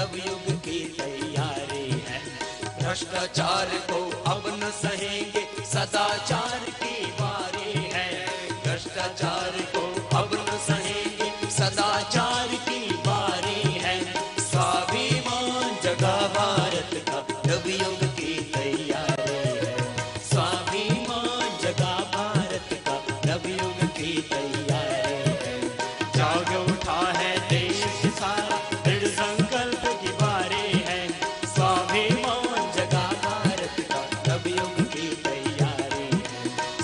नवयुग की तैयारी है। भ्रष्टाचार को अब न सहेंगे, सदाचार की बारी है। भ्रष्टाचार को अब न सहेंगे, सदाचार की बारी है। स्वाभिमान जगा भारत का, नवयुग की तैयारी है। स्वाभिमान जगा भारत का, नवयुग की तैयारी है। जाग उठा है देश सारा, दृढ़ संकल्प की बारी है। स्वाभिमान जगा भारत का, नवयुग की तैयारी है।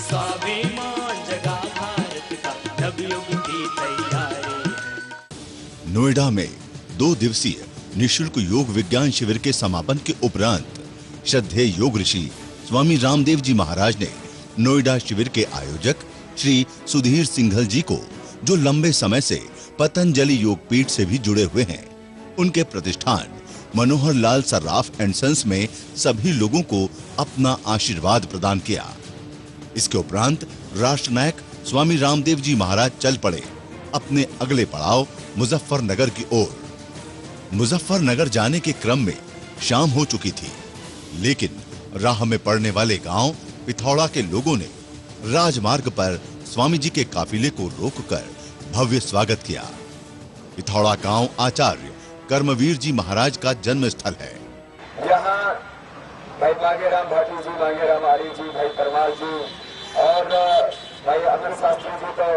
स्वाभिमान जगा भारत का, नवयुग की तैयारी है। नोएडा में 2 दिवसीय निःशुल्क योग विज्ञान शिविर के समापन के उपरांत श्रद्धेय योग ऋषि स्वामी रामदेव जी महाराज ने नोएडा शिविर के आयोजक श्री सुधीर सिंघल जी को, जो लंबे समय से पतंजलि योगपीठ से भी जुड़े हुए हैं, उनके प्रतिष्ठान मनोहर लाल सर्राफ एंड सन्स में सभी लोगों को अपना आशीर्वाद प्रदान किया। इसके उपरांत राष्ट्रनायक स्वामी रामदेव जी महाराज चल पड़े अपने अगले पड़ाव मुजफ्फरनगर की ओर। मुजफ्फरनगर जाने के क्रम में शाम हो चुकी थी, लेकिन राह में पड़ने वाले गांव पिथौड़ा के लोगों ने राजमार्ग पर स्वामी जी के काफिले को रोककर भव्य स्वागत किया। पिथौड़ा गांव आचार्य कर्मवीर जी महाराज का जन्म स्थल है। यहाँ भाई बागेराम भाटी जी, बागेराम आर्य जी, भाई परमार जी और भाई अमर शास्त्री जी तो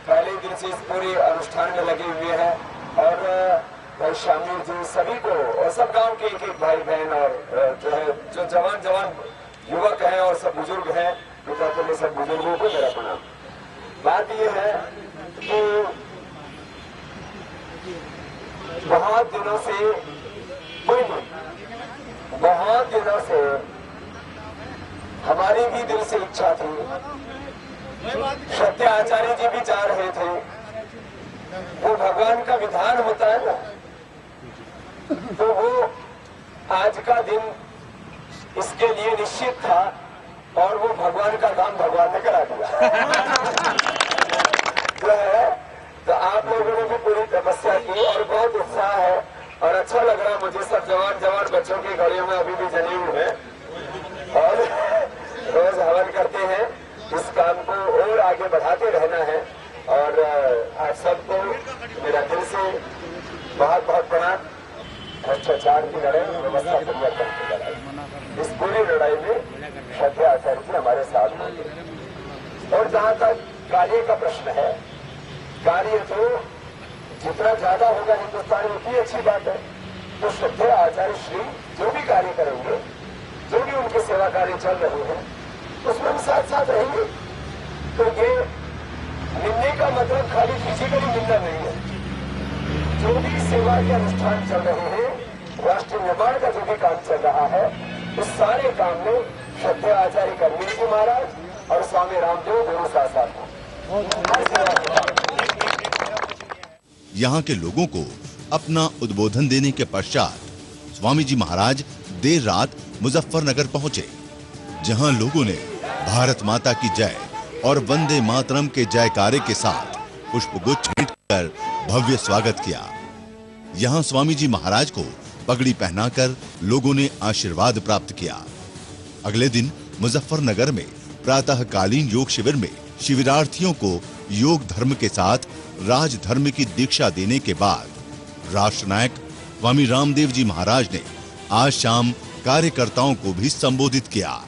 पहले दिन से इस पूरे अनुष्ठान में लगे हुए हैं। और भाई शामिल जी, सभी को और सब गांव के एक एक भाई बहन और जो जवान युवक हैं और सब बुजुर्ग हैं, तो सब बुजुर्गों को मेरा प्रणाम। बात यह है कि बहुत दिनों से हमारी भी दिल से इच्छा थी, सत्य आचार्य जी भी चाह रहे थे, वो भगवान का विधान होता है ना, तो वो आज का दिन इसके लिए निश्चित था और वो भगवान का काम भगवान ने करा दिया। तो आप लोगों ने भी पूरी तपस्या की और बहुत उत्साह है और अच्छा लग रहा मुझे। सब जवान बच्चों की घड़ियों में अभी भी जले हुए हैं और रोज हवन करते हैं। इस काम को और आगे बढ़ाते रहना है और आप सबको मेरा दिल से बहुत बहुत प्रणाम। भ्रष्टाचार की लड़ाई, व्यवस्था परिवर्तन की लड़ाई, इस पूरी लड़ाई में सत्य आचार्य जी हमारे साथ होंगे। और जहां तक कार्य का प्रश्न है, कार्य तो जितना ज्यादा होगा हिंदुस्तान में उतनी अच्छी बात है। तो श्रद्धेय आचार्य श्री जो भी कार्य करेंगे, जो भी उनके सेवा कार्य चल रहे हैं, उसमें हम साथ साथ रहेंगे। तो ये मिलने का मतलब खाली फिजिकली मिलना नहीं है। जो भी सेवा के अनुष्ठान चल रहे हैं, राष्ट्र निर्माण का जो भी काम चल रहा है, उस सारे काम में श्रद्धेय आचार्य कर्मवीर जी महाराज और स्वामी रामदेव दोनों साथ साथ हैं। यहाँ के लोगों को अपना उद्बोधन देने के पश्चात स्वामी जी महाराज देर रात मुजफ्फरनगर पहुंचे, जहां लोगों ने भारत माता की जय और वंदे मातरम के जयकारे के साथ पुष्पगुच्छ कर भव्य स्वागत किया। यहाँ स्वामी जी महाराज को पगड़ी पहनाकर लोगों ने आशीर्वाद प्राप्त किया। अगले दिन मुजफ्फरनगर में प्रातःकालीन योग शिविर में शिविरार्थियों को योग धर्म के साथ राज धर्म की दीक्षा देने के बाद राष्ट्रनायक स्वामी रामदेव जी महाराज ने आज शाम कार्यकर्ताओं को भी संबोधित किया।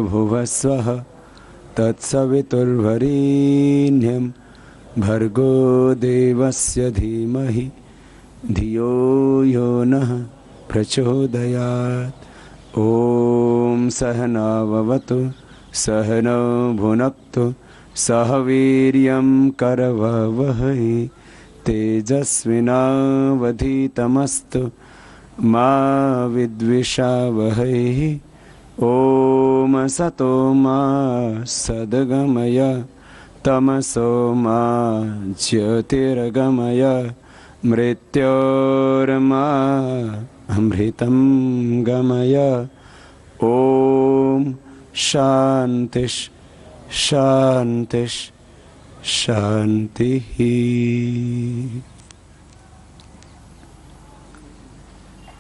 भूर्भुवस्वः तत्सवितुर्वरेण्यं भर्गो देवस्य धीमहि धियो यो नः प्रचोदयात्। ॐ सहनाववतु सहनौ भुनक्तु सह वीर्यं करवावहै तेजस्विनावधीतमस्तु मा विद्विषावहै। ॐ सतो मा सद्गमय तमसो मा ज्योतिर्गमय मृत्योर्मा अमृतं गमय। ॐ शान्तिः शान्तिः शान्तिः।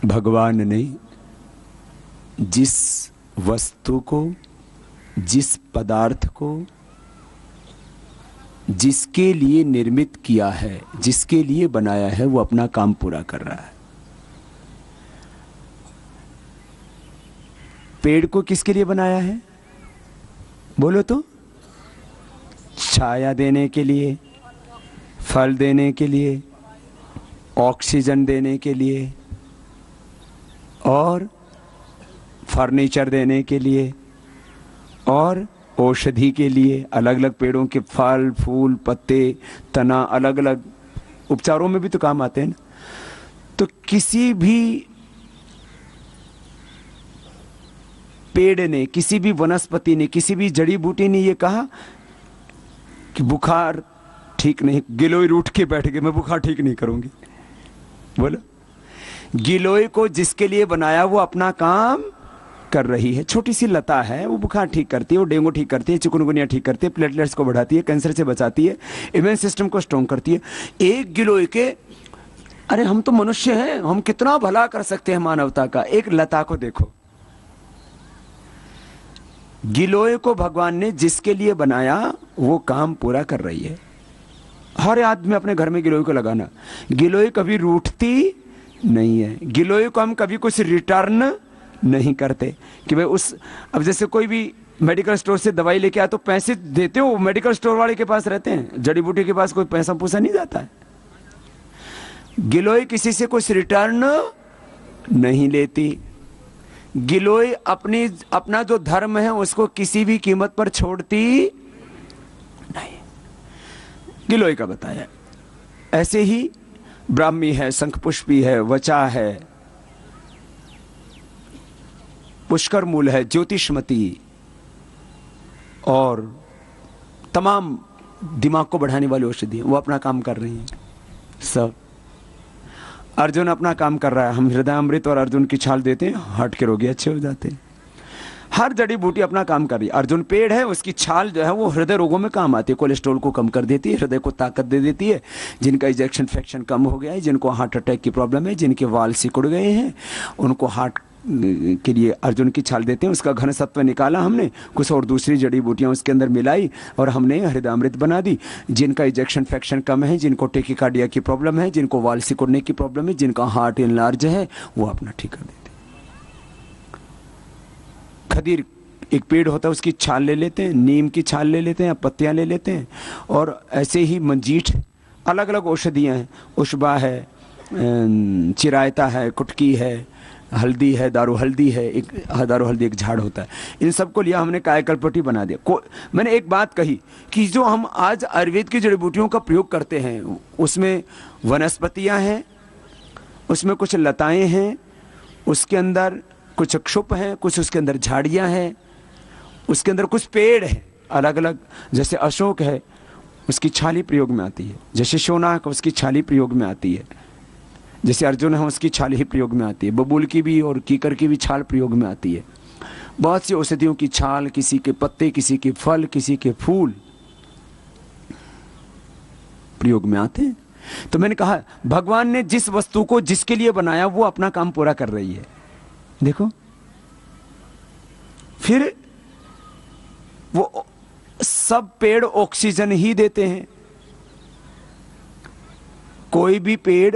भगवान ने जिस वस्तु को, जिस पदार्थ को जिसके लिए निर्मित किया है, जिसके लिए बनाया है, वो अपना काम पूरा कर रहा है। पेड़ को किसके लिए बनाया है? बोलो तो। छाया देने के लिए, फल देने के लिए, ऑक्सीजन देने के लिए और फर्नीचर देने के लिए और औषधि के लिए। अलग अलग पेड़ों के फल, फूल, पत्ते, तना अलग अलग उपचारों में भी तो काम आते हैं ना। तो किसी भी पेड़ ने, किसी भी वनस्पति ने, किसी भी जड़ी बूटी ने ये कहा कि बुखार ठीक नहीं, गिलोय रूठ के बैठ गए, मैं बुखार ठीक नहीं करूंगी। बोलो, गिलोय को जिसके लिए बनाया वो अपना काम कर रही है। छोटी सी लता है, वो बुखार ठीक करती है, वो डेंगू ठीक करती है, चिकनगुनिया ठीक करती है, प्लेटलेट्स को बढ़ाती है, कैंसर से बचाती है, इम्यून सिस्टम को स्ट्रॉन्ग करती है। एक गिलोय के, अरे हम तो मनुष्य हैं, हम कितना भला कर सकते हैं मानवता का। एक लता को देखो, गिलोय को भगवान ने जिसके लिए बनाया वो काम पूरा कर रही है। हर आदमी अपने घर में गिलोय को लगाना। गिलोय कभी रूठती नहीं है। गिलोय को हम कभी कुछ रिटर्न नहीं करते कि भाई उस, अब जैसे कोई भी मेडिकल स्टोर से दवाई लेके आए तो पैसे देते हो, मेडिकल स्टोर वाले के पास रहते हैं, जड़ी बूटी के पास कोई पैसा पूसा नहीं जाता है। गिलोय किसी से कुछ रिटर्न नहीं लेती। गिलोय अपना जो धर्म है उसको किसी भी कीमत पर छोड़ती नहीं। गिलोय का बताया। ऐसे ही ब्राह्मी है, शंखपुष्पी है, वचा है, पुष्कर मूल है, ज्योतिषमती और तमाम दिमाग को बढ़ाने वाली औषधि, वो अपना काम कर रही हैं सब। अर्जुन अपना काम कर रहा है, हम हृदयामृत और अर्जुन की छाल देते हैं, हार्ट के रोगी अच्छे हो जाते हैं। हर जड़ी बूटी अपना काम कर रही है। अर्जुन पेड़ है, उसकी छाल जो है वो हृदय रोगों में काम आती है, कोलेस्ट्रॉल को कम कर देती है, हृदय को ताकत दे देती है। जिनका इजेक्शन फ्रैक्शन कम हो गया है, जिनको हार्ट अटैक की प्रॉब्लम है, जिनके वाल सिकुड़ गए हैं, उनको हार्ट के लिए अर्जुन की छाल देते हैं। उसका घन सत्व निकाला हमने, कुछ और दूसरी जड़ी बूटियां उसके अंदर मिलाई और हमने हृदयामृत बना दी। जिनका इजेक्शन फ्रैक्शन कम है, जिनको टेकिकार्डिया की प्रॉब्लम है, जिनको वाल सिकुड़ने की प्रॉब्लम है, जिनका हार्ट इनलार्ज है, वो अपना ठीक कर देते। खदीर एक पेड़ होता है, उसकी छाल ले लेते हैं, नीम की छाल ले लेते हैं, पत्तियां ले लेते हैं। और ऐसे ही मंजीठ, अलग अलग औषधियाँ हैं, उशबा है, चिरायता है, कुटकी है, हल्दी है, दारू हल्दी है, एक दारू हल्दी एक झाड़ होता है। इन सबको लिया हमने कायकल्पट्टी बना दिया। मैंने एक बात कही कि जो हम आज आयुर्वेद की जड़ी बूटियों का प्रयोग करते हैं उसमें वनस्पतियां हैं, उसमें कुछ लताएं हैं, उसके अंदर कुछ क्षुप हैं, कुछ उसके अंदर झाड़ियां हैं, उसके अंदर कुछ पेड़ हैं अलग अलग। जैसे अशोक है, उसकी छाली प्रयोग में आती है। जैसे शोनाक, उसकी छाली प्रयोग में आती है। जैसे अर्जुन है, उसकी छाल ही प्रयोग में आती है। बबूल की भी और कीकर की भी छाल प्रयोग में आती है। बहुत सी औषधियों की छाल, किसी के पत्ते, किसी के फल, किसी के फूल प्रयोग में आते हैं। तो मैंने कहा भगवान ने जिस वस्तु को जिसके लिए बनाया वो अपना काम पूरा कर रही है। देखो, फिर वो सब पेड़ ऑक्सीजन ही देते हैं। कोई भी पेड़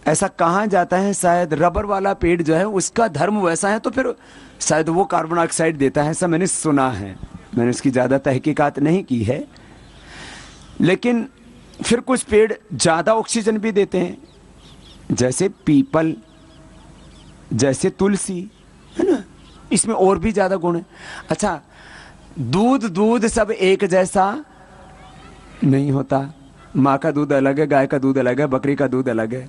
ऐसा कहा जाता है शायद रबर वाला पेड़ जो है उसका धर्म वैसा है, तो फिर शायद वो कार्बन डाइऑक्साइड देता है, ऐसा मैंने सुना है। मैंने उसकी ज़्यादा तहकीकात नहीं की है, लेकिन फिर कुछ पेड़ ज़्यादा ऑक्सीजन भी देते हैं, जैसे पीपल, जैसे तुलसी, है ना, इसमें और भी ज़्यादा गुण है। अच्छा, दूध सब एक जैसा नहीं होता। माँ का दूध अलग है, गाय का दूध अलग है, बकरी का दूध अलग है।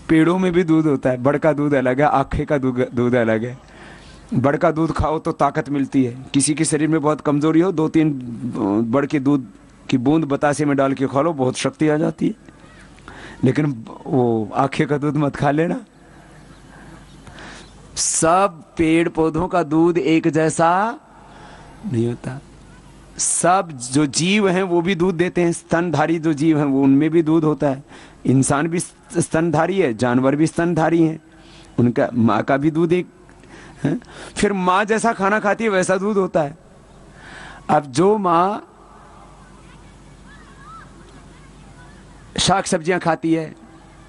पेड़ों में भी दूध होता है, बड़ का दूध अलग है, आखे का दूध अलग है। बड़ का दूध खाओ तो ताकत मिलती है। किसी के शरीर में बहुत कमजोरी हो, 2-3 बड़ के दूध की बूंद बतासे में डाल के खा लो, बहुत शक्ति आ जाती है। लेकिन वो आखे का दूध मत खा लेना। सब पेड़ पौधों का दूध एक जैसा नहीं होता। सब जो जीव हैं वो भी दूध देते हैं। स्तनधारी जो जीव हैं वो, उनमें भी दूध होता है। इंसान भी स्तनधारी है, जानवर भी स्तनधारी हैं, उनका माँ का भी दूध एक है। फिर माँ जैसा खाना खाती है वैसा दूध होता है। अब जो माँ शाक सब्जियां खाती है,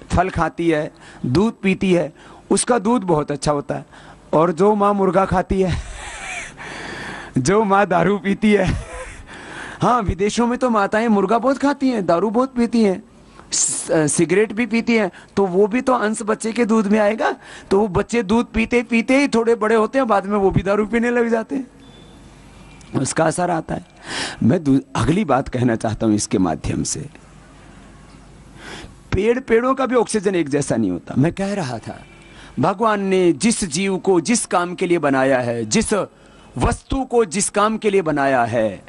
फल खाती है, दूध पीती है, उसका दूध बहुत अच्छा होता है। और जो माँ मुर्गा खाती है जो माँ दारू पीती है, हाँ विदेशों में तो माताएं मुर्गा बहुत खाती हैं, दारू बहुत पीती हैं, सिगरेट भी पीती हैं, तो वो भी तो अंश बच्चे के दूध में आएगा। तो वो बच्चे दूध पीते पीते ही थोड़े बड़े होते हैं, बाद में वो भी दारू पीने लग जाते हैं, उसका असर आता है। मैं अगली बात कहना चाहता हूं इसके माध्यम से, पेड़ों का भी ऑक्सीजन एक जैसा नहीं होता। मैं कह रहा था भगवान ने जिस जीव को जिस काम के लिए बनाया है, जिस वस्तु को जिस काम के लिए बनाया है,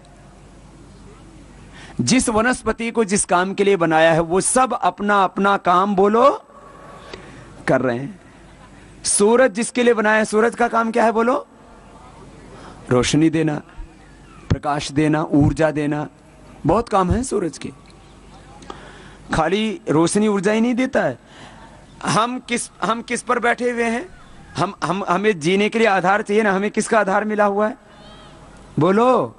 जिस वनस्पति को जिस काम के लिए बनाया है, वो सब अपना अपना काम बोलो कर रहे हैं। सूरज जिसके लिए बनाया है, सूरज का काम क्या है बोलो? रोशनी देना, प्रकाश देना, ऊर्जा देना, बहुत काम है सूरज के। खाली रोशनी ऊर्जा ही नहीं देता है। हम किस पर बैठे हुए हैं? हमें जीने के लिए आधार चाहिए ना। हमें किसका आधार मिला हुआ है बोलो?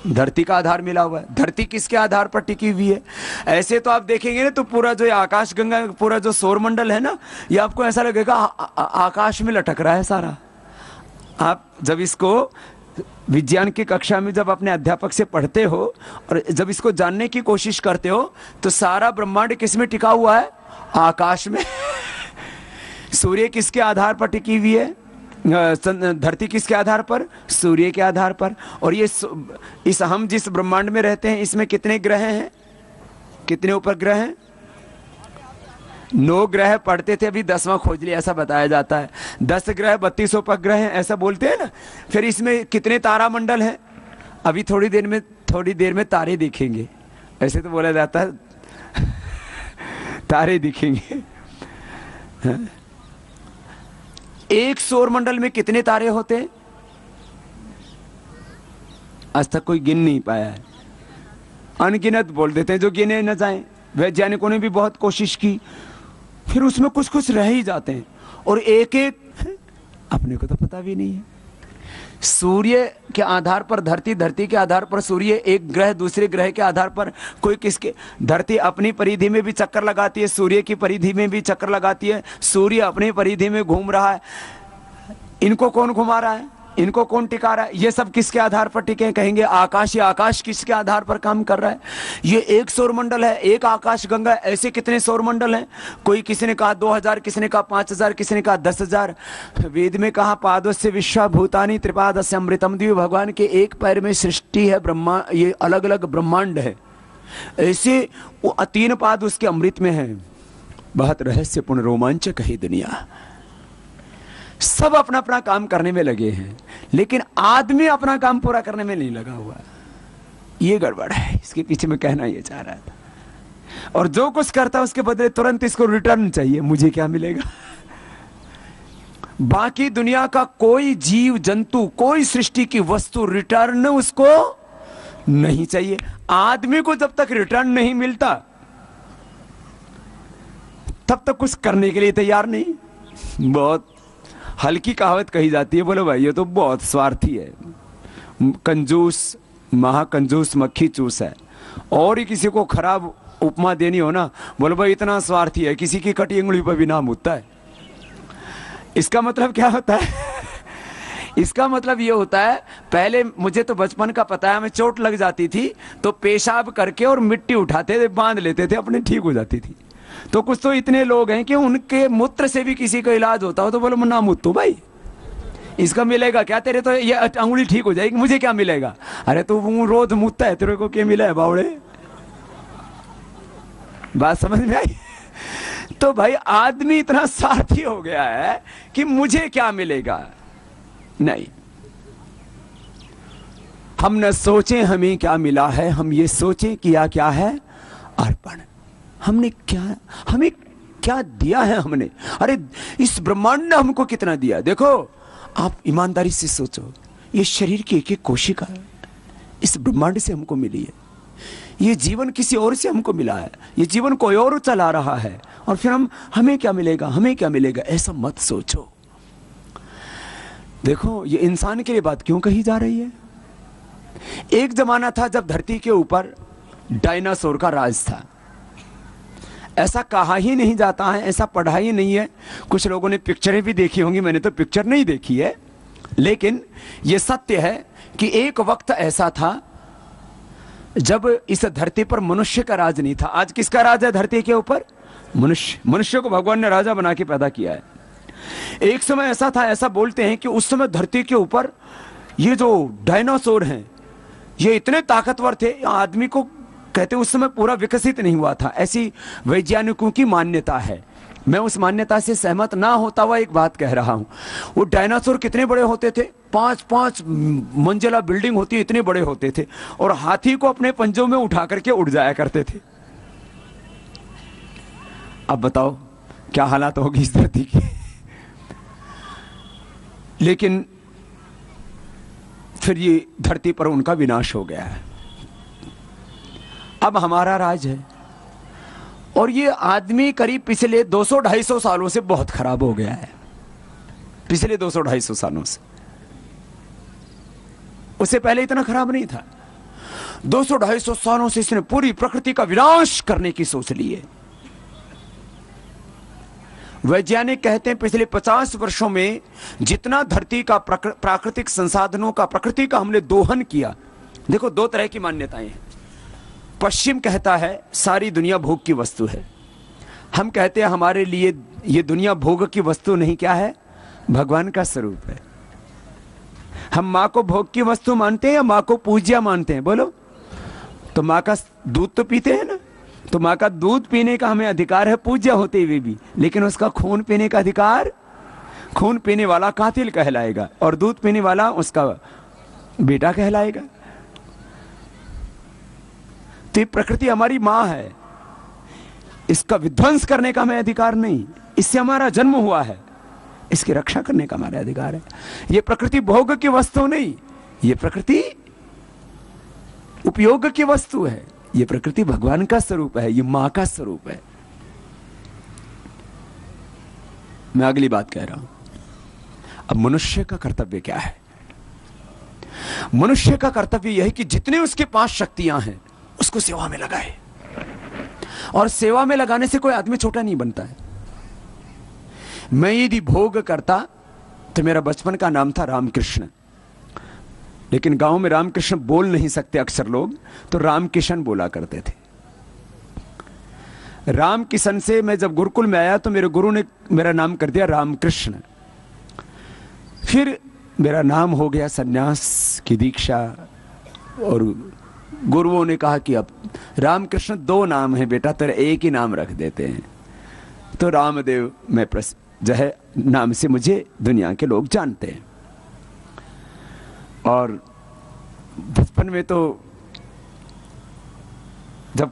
धरती का आधार मिला हुआ है। धरती किसके आधार पर टिकी हुई है? ऐसे तो आप देखेंगे ना तो पूरा जो आकाश गंगा, पूरा जो सौरमंडल है ना, ये आपको ऐसा लगेगा आकाश में लटक रहा है सारा। आप जब इसको विज्ञान की कक्षा में जब अपने अध्यापक से पढ़ते हो और जब इसको जानने की कोशिश करते हो, तो सारा ब्रह्मांड किस में टिका हुआ है? आकाश में। सूर्य किसके आधार पर टिकी हुई है? धरती किसके आधार पर? सूर्य के आधार पर। और ये इस हम जिस ब्रह्मांड में रहते हैं, इसमें कितने ग्रह हैं? कितने उपग्रह हैं? 9 ग्रह पढ़ते थे, अभी 10वां खोज लिया ऐसा बताया जाता है। 10 ग्रह 32 उपग्रह हैं ऐसा बोलते हैं ना। फिर इसमें कितने तारा मंडल हैं? अभी थोड़ी देर में तारे दिखेंगे, ऐसे तो बोला जाता है तारे दिखेंगे। एक सौर मंडल में कितने तारे होते हैं? आज तक कोई गिन नहीं पाया है। अनगिनत बोल देते हैं, जो गिने न जाएं। वैज्ञानिकों ने भी बहुत कोशिश की, फिर उसमें कुछ रह ही जाते हैं। और एक अपने को तो पता भी नहीं है। सूर्य के आधार पर धरती, धरती के आधार पर सूर्य, एक ग्रह दूसरे ग्रह के आधार पर कोई किसके। धरती अपनी परिधि में भी चक्कर लगाती है, सूर्य की परिधि में भी चक्कर लगाती है, सूर्य अपनी परिधि में घूम रहा है। इनको कौन घुमा रहा है? इनको कौन टिका रहा है? ये सब किसके आधार पर टिके? कहेंगे आकाश। ये आकाश किसके आधार पर काम कर रहा है? ये एक सौरमंडल है, एक आकाश गंगा। ऐसे कितने सौरमंडल हैं? कोई किसी ने कहा 2000, किसी ने कहा 5000, किसी ने कहा 10,000। वेद में कहा पादस्य विश्वा भूतानि त्रिपादस्य अमृतम द्वि। भगवान के एक पैर में सृष्टि है, ब्रह्मा, ये अलग अलग ब्रह्मांड है। ऐसे वो 3 पाद उसके अमृत में है। बहुत रहस्यपूर्ण रोमांचक है दुनिया। सब अपना अपना काम करने में लगे हैं, लेकिन आदमी अपना काम पूरा करने में नहीं लगा हुआ। ये गड़बड़ है। इसके पीछे मैं कहना ये चाह रहा था। और जो कुछ करता है उसके बदले तुरंत इसको रिटर्न चाहिए। मुझे क्या मिलेगा? बाकी दुनिया का कोई जीव जंतु, कोई सृष्टि की वस्तु रिटर्न उसको नहीं चाहिए। आदमी को जब तक रिटर्न नहीं मिलता तब तक कुछ करने के लिए तैयार नहीं। बहुत हल्की कहावत कही जाती है, बोलो भाई ये तो बहुत स्वार्थी है, कंजूस, महाकंजूस मक्खी चूस है। और ही किसी को खराब उपमा देनी हो ना, बोलो भाई इतना स्वार्थी है, किसी की कटी उंगली पर भी नाम होता है। इसका मतलब क्या होता है? इसका मतलब ये होता है, पहले मुझे तो बचपन का पता है, हमें चोट लग जाती थी तो पेशाब करके और मिट्टी उठाते थे, बांध लेते थे, अपने ठीक हो जाती थी। तो कुछ तो इतने लोग हैं कि उनके मूत्र से भी किसी का इलाज होता हो तो बोलो ना मुत्तू भाई, इसका मिलेगा क्या? तेरे तो ये अंगुली ठीक हो जाएगी, मुझे क्या मिलेगा? अरे तू रोज मुत्ता है, तेरे को क्या मिला है बावड़े? बात समझ में आई? तो भाई आदमी इतना स्वार्थी हो गया है कि मुझे क्या मिलेगा। नहीं, हम न सोचें हमें क्या मिला है, हम ये सोचें किया क्या है अर्पण। हमें क्या दिया है हमने? अरे इस ब्रह्मांड ने हमको कितना दिया। देखो आप ईमानदारी से सोचो, ये शरीर की एक एक कोशिका इस ब्रह्मांड से हमको मिली है, ये जीवन किसी और से हमको मिला है, ये जीवन कोई और चला रहा है, और फिर हमें क्या मिलेगा, हमें क्या मिलेगा, ऐसा मत सोचो। देखो ये इंसान के लिए बात क्यों कही जा रही है? एक जमाना था जब धरती के ऊपर डायनासोर का राज था। ऐसा कहा ही नहीं जाता है, ऐसा पढ़ा ही नहीं है। कुछ लोगों ने पिक्चरें भी देखी होंगी, मैंने तो पिक्चर नहीं देखी है, लेकिन यह सत्य है कि एक वक्त ऐसा था जब इस धरती पर मनुष्य का राज नहीं था। आज किसका राज है धरती के ऊपर? मनुष्य को भगवान ने राजा बना के पैदा किया है। एक समय ऐसा था, ऐसा बोलते हैं कि उस समय धरती के ऊपर ये जो डायनासोर हैं ये इतने ताकतवर थे, आदमी को कहते उस समय पूरा विकसित नहीं हुआ था, ऐसी वैज्ञानिकों की मान्यता है। मैं उस मान्यता से सहमत ना होता हुआ एक बात कह रहा हूं। वो डायनासोर कितने बड़े होते थे? 5-5 मंजिला बिल्डिंग होती, इतने बड़े होते थे, और हाथी को अपने पंजों में उठा करके उड़ जाया करते थे। अब बताओ क्या हालात होगी इस धरती की। लेकिन फिर ये धरती पर उनका विनाश हो गया है। अब हमारा राज है, और ये आदमी करीब पिछले 200-250 सालों से बहुत खराब हो गया है। पिछले 200-250 सालों से, उससे पहले इतना खराब नहीं था। 200-250 सालों से इसने पूरी प्रकृति का विनाश करने की सोच ली है। वैज्ञानिक कहते हैं पिछले 50 वर्षों में जितना धरती का प्राकृतिक संसाधनों का, प्रकृति का हमने दोहन किया। देखो दो तरह की मान्यताएं हैं। पश्चिम कहता है सारी दुनिया भोग की वस्तु है। हम कहते हैं हमारे लिए ये दुनिया भोग की वस्तु नहीं, क्या है? भगवान का स्वरूप है। हम माँ को भोग की वस्तु मानते हैं या माँ को पूज्या मानते हैं? बोलो। तो माँ का दूध तो पीते हैं ना, तो माँ का दूध पीने का हमें अधिकार है पूज्य होते हुए भी, लेकिन उसका खून पीने का अधिकार, खून पीने वाला कातिल कहलाएगा और दूध पीने वाला उसका बेटा कहलाएगा। तो ये प्रकृति हमारी माँ है, इसका विध्वंस करने का हमें अधिकार नहीं। इससे हमारा जन्म हुआ है, इसकी रक्षा करने का हमारा अधिकार है। ये प्रकृति भोग की वस्तु नहीं, ये प्रकृति उपयोग की वस्तु है। ये प्रकृति भगवान का स्वरूप है, ये मां का स्वरूप है। मैं अगली बात कह रहा हूं। अब मनुष्य का कर्तव्य क्या है? मनुष्य का कर्तव्य यह है कि जितने उसके पास शक्तियां हैं उसको सेवा में लगाए, और सेवा में लगाने से कोई आदमी छोटा नहीं बनता है। मैं यदि भोग करता तो मेरा बचपन का नाम था रामकृष्ण, लेकिन गांव में रामकृष्ण बोल नहीं सकते अक्सर लोग, तो रामकिशन बोला करते थे। रामकिशन से मैं जब गुरुकुल में आया तो मेरे गुरु ने मेरा नाम कर दिया रामकृष्ण। फिर मेरा नाम हो गया सन्यास की दीक्षा, और गुरुओं ने कहा कि अब रामकृष्ण 2 नाम है बेटा, तेरा एक ही नाम रख देते हैं। तो रामदेव मैं जो है नाम से मुझे दुनिया के लोग जानते हैं। और बचपन में तो जब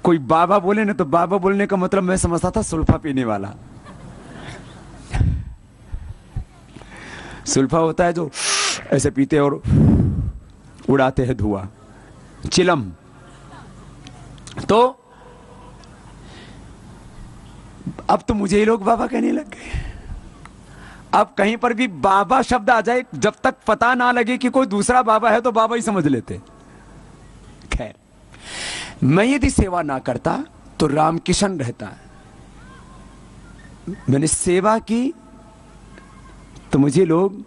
कोई बाबा बोले ना, तो बाबा बोलने का मतलब मैं समझता था सुल्फा पीने वाला। सुल्फा होता है जो ऐसे पीते और उड़ाते हैं धुआं, चिलम। तो अब तो मुझे ही लोग बाबा कहने लग गए। अब कहीं पर भी बाबा शब्द आ जाए, जब तक पता ना लगे कि कोई दूसरा बाबा है तो बाबा ही समझ लेते। खैर, मैं यदि सेवा ना करता तो रामकिशन रहता। मैंने सेवा की तो मुझे लोग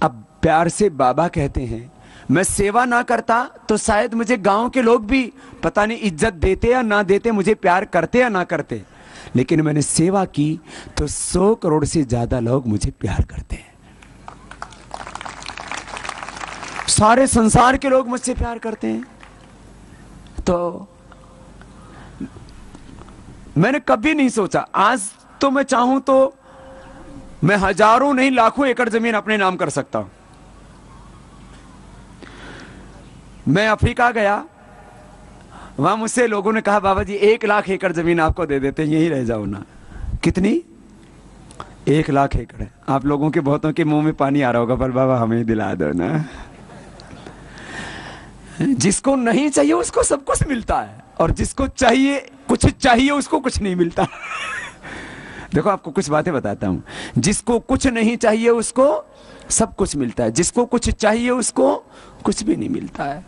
अब प्यार से बाबा कहते हैं। मैं सेवा ना करता तो शायद मुझे गांव के लोग भी पता नहीं इज्जत देते या ना देते, मुझे प्यार करते या ना करते। लेकिन मैंने सेवा की तो 100 करोड़ से ज्यादा लोग मुझे प्यार करते हैं। सारे संसार के लोग मुझसे प्यार करते हैं। तो मैंने कभी नहीं सोचा, आज तो मैं चाहूं तो मैं हजारों नहीं लाखों एकड़ जमीन अपने नाम कर सकता हूं। मैं अफ्रीका गया, वहां मुझसे लोगों ने कहा बाबा जी 1 लाख एकड़ जमीन आपको दे देते हैं, यहीं रह जाओ ना। कितनी? 1 लाख एकड़। आप लोगों के बहुतों के मुंह में पानी आ रहा होगा, पर बाबा हमें दिला दो ना। जिसको नहीं चाहिए उसको सब कुछ मिलता है, और जिसको चाहिए कुछ चाहिए उसको कुछ नहीं मिलता। देखो आपको कुछ बातें बताता हूं। जिसको कुछ नहीं चाहिए उसको सब कुछ मिलता है, जिसको कुछ चाहिए उसको कुछ भी नहीं मिलता है।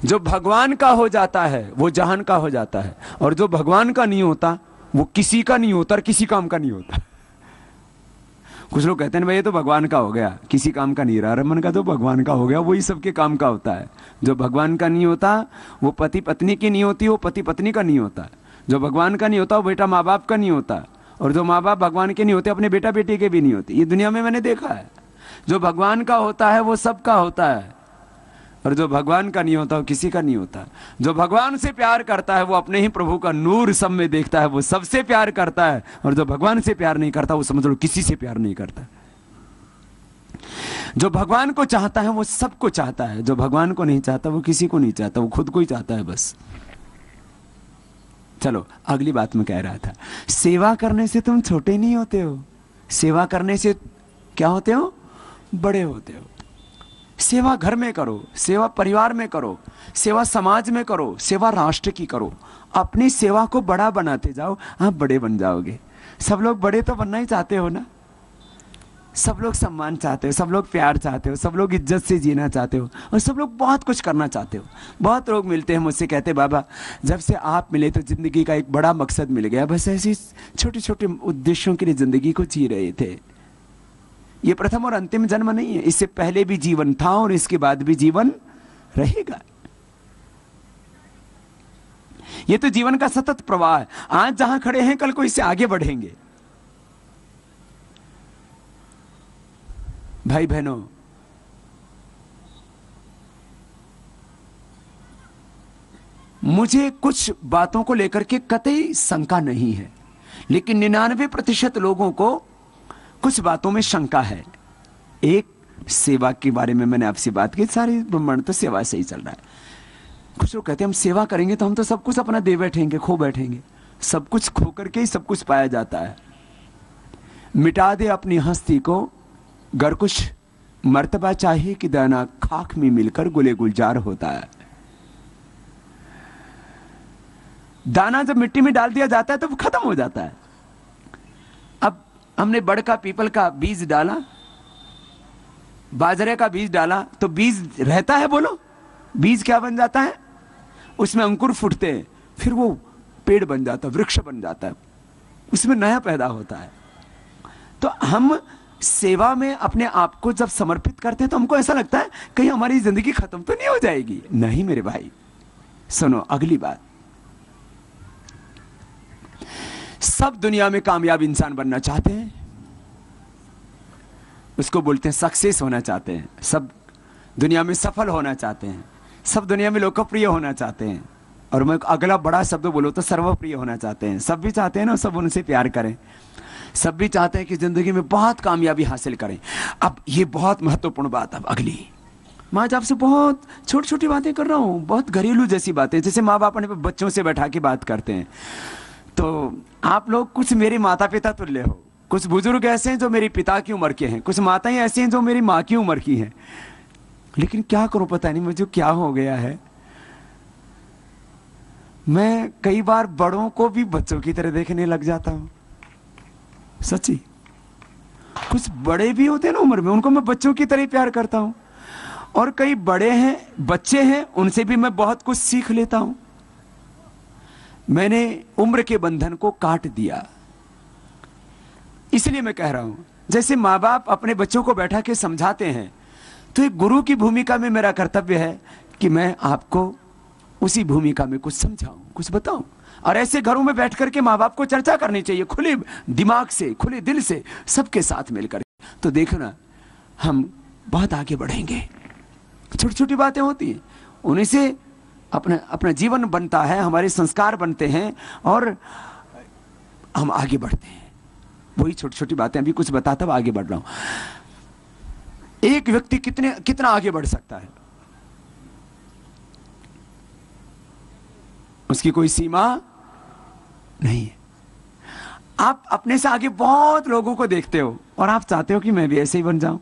जो भगवान का हो जाता है वो जहान का हो जाता है, और जो भगवान का नहीं होता वो किसी का नहीं होता और किसी काम का नहीं होता। कुछ लोग कहते हैं भाई ये तो भगवान का हो गया, किसी काम का नहीं रहा। रमन का तो भगवान का हो गया, वही सबके काम का होता है। जो भगवान का नहीं होता वो पति पत्नी की नहीं होती, वो पति पत्नी का नहीं होता। जो भगवान का नहीं होता वो बेटा माँ बाप का नहीं होता, और जो माँ बाप भगवान के नहीं होते अपने बेटा बेटी के भी नहीं होते। ये दुनिया में मैंने देखा है। जो भगवान का होता है वो सबका होता है, और जो भगवान का नहीं होता वो किसी का नहीं होता। जो भगवान से प्यार करता है वो अपने ही प्रभु का नूर सब में देखता है, वो सबसे प्यार करता है। और जो भगवान से प्यार नहीं करता वो समझ लो किसी से प्यार नहीं करता। जो भगवान को चाहता है वो सबको चाहता है, जो भगवान को नहीं चाहता वो किसी को नहीं चाहता, वो खुद को ही चाहता है बस। चलो अगली बात मैं कह रहा था, सेवा करने से तुम छोटे नहीं होते हो, सेवा करने से क्या होते हो? बड़े होते हो। सेवा घर में करो, सेवा परिवार में करो, सेवा समाज में करो, सेवा राष्ट्र की करो। अपनी सेवा को बड़ा बनाते जाओ, आप बड़े बन जाओगे। सब लोग बड़े तो बनना ही चाहते हो ना। सब लोग सम्मान चाहते हो, सब लोग प्यार चाहते हो, सब लोग इज्जत से जीना चाहते हो, और सब लोग बहुत कुछ करना चाहते हो। बहुत लोग मिलते हैं मुझसे, कहते बाबा जब से आप मिले तो जिंदगी का एक बड़ा मकसद मिल गया, बस ऐसे छोटे छोटे उद्देश्यों के लिए जिंदगी को जी रहे थे। ये प्रथम और अंतिम जन्म नहीं है, इससे पहले भी जीवन था और इसके बाद भी जीवन रहेगा। ये तो जीवन का सतत प्रवाह है। आज जहां खड़े हैं कल को इससे आगे बढ़ेंगे। भाई बहनों, मुझे कुछ बातों को लेकर के कतई शंका नहीं है, लेकिन 99% लोगों को कुछ बातों में शंका है। एक, सेवा के बारे में मैंने आपसे बात की, सारी ब्रह्मांड तो सेवा से ही चल रहा है। कुछ लोग कहते हैं हम सेवा करेंगे तो हम तो सब कुछ अपना दे बैठेंगे, खो बैठेंगे। सब कुछ खो करके ही सब कुछ पाया जाता है। मिटा दे अपनी हस्ती को, गर कुछ मर्तबा चाहिए कि दाना खाक में मिलकर गुले गुलजार होता है। दाना जब मिट्टी में डाल दिया जाता है तो वो खत्म हो जाता है। अब हमने बड़ का पीपल का बीज डाला, बाजरे का बीज डाला, तो बीज रहता है? बोलो, बीज क्या बन जाता है? उसमें अंकुर फूटते हैं, फिर वो पेड़ बन जाता है, वृक्ष बन जाता है, उसमें नया पैदा होता है। तो हम सेवा में अपने आप को जब समर्पित करते हैं तो हमको ऐसा लगता है कहीं हमारी जिंदगी खत्म तो नहीं हो जाएगी। नहीं मेरे भाई, सुनो अगली बात। सब दुनिया में कामयाब इंसान बनना चाहते हैं, उसको बोलते हैं सक्सेस होना चाहते हैं। सब दुनिया में सफल होना चाहते हैं, सब दुनिया में लोकप्रिय होना चाहते हैं, और मैं अगला बड़ा शब्द बोलो तो सर्वप्रिय होना चाहते हैं। सब भी चाहते हैं ना, सब उनसे प्यार करें। सब भी चाहते हैं कि जिंदगी में बहुत कामयाबी हासिल करें। अब ये बहुत महत्वपूर्ण बात। अब अगली, मैं आज आपसे बहुत छोटी छोटी बातें कर रहा हूं, बहुत घरेलू जैसी बातें, जैसे माँ बाप अपने बच्चों से बैठा के बात करते हैं। तो आप लोग कुछ मेरे माता पिता तुल्य हो, कुछ बुजुर्ग ऐसे हैं जो मेरी पिता की उम्र के हैं, कुछ माताएं ऐसी हैं जो मेरी माँ की उम्र की हैं। लेकिन क्या करूं, पता नहीं मुझे क्या हो गया है। मैं कई बार बड़ों को भी बच्चों की तरह देखने लग जाता हूं। सच्ची, कुछ बड़े भी होते हैं ना उम्र में, उनको मैं बच्चों की तरह प्यार करता हूं। और कई बड़े हैं, बच्चे हैं, उनसे भी मैं बहुत कुछ सीख लेता हूं। मैंने उम्र के बंधन को काट दिया। इसलिए मैं कह रहा हूं, जैसे माँ बाप अपने बच्चों को बैठा के समझाते हैं, तो एक गुरु की भूमिका में मेरा कर्तव्य है कि मैं आपको उसी भूमिका में कुछ समझाऊं, कुछ बताऊं। और ऐसे घरों में बैठ करके माँ बाप को चर्चा करनी चाहिए, खुले दिमाग से, खुले दिल से, सबके साथ मिलकर। तो देखना हम बहुत आगे बढ़ेंगे। छोटी छोटी बातें होती हैं, उन्हीं से अपना जीवन बनता है, हमारे संस्कार बनते हैं और हम आगे बढ़ते हैं। वही छोटी छोटी बातें अभी कुछ बताता हुआ आगे बढ़ रहा हूं। एक व्यक्ति कितना आगे बढ़ सकता है, उसकी कोई सीमा नहीं है। आप अपने से आगे बहुत लोगों को देखते हो और आप चाहते हो कि मैं भी ऐसे ही बन जाऊं।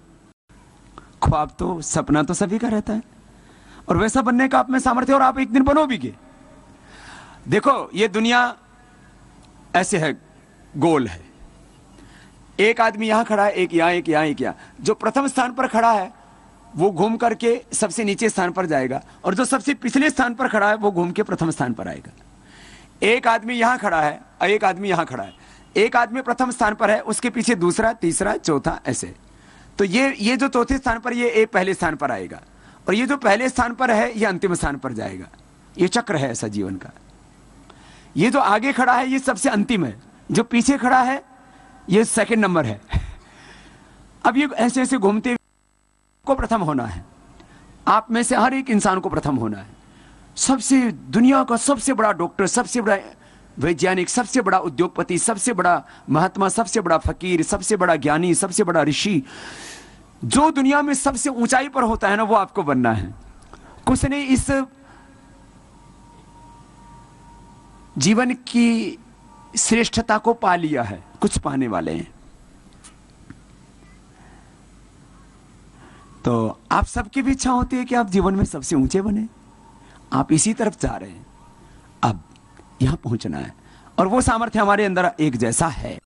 ख्वाब तो, सपना तो सभी का रहता है और वैसा बनने का आप में सामर्थ्य, और आप एक दिन बनोगे। देखो ये दुनिया ऐसे है, गोल है। एक आदमी यहां खड़ा है, एक यहां, एक यहां, एक यहां। जो प्रथम स्थान पर खड़ा है वो घूम करके सबसे नीचे स्थान पर जाएगा, और जो सबसे पिछले स्थान पर खड़ा है वो घूम के प्रथम स्थान पर आएगा। एक आदमी यहां खड़ा है और एक आदमी यहां खड़ा है। एक आदमी प्रथम स्थान पर है, उसके पीछे दूसरा, तीसरा, चौथा, ऐसे। तो ये जो चौथे स्थान पर, ये पहले स्थान पर आएगा, और ये जो पहले स्थान पर है ये अंतिम स्थान पर जाएगा। ये चक्र है ऐसा जीवन का। ये जो आगे खड़ा है ये सबसे अंतिम है, जो पीछे खड़ा है ये सेकंड नंबर है। अब ये ऐसे ऐसे घूमते को प्रथम होना है। आप में से हर एक इंसान को प्रथम होना है। सबसे दुनिया का सबसे बड़ा डॉक्टर, सबसे बड़ा वैज्ञानिक, सबसे बड़ा उद्योगपति, सबसे बड़ा महात्मा, सबसे बड़ा फकीर, सबसे बड़ा ज्ञानी, सबसे बड़ा ऋषि, जो दुनिया में सबसे ऊंचाई पर होता है ना, वो आपको बनना है। कुछ ने इस जीवन की श्रेष्ठता को पा लिया है, कुछ पाने वाले हैं। तो आप सबकी भी इच्छा होती है कि आप जीवन में सबसे ऊंचे बने। आप इसी तरफ जा रहे हैं, अब यहां पहुंचना है, और वो सामर्थ्य हमारे अंदर एक जैसा है।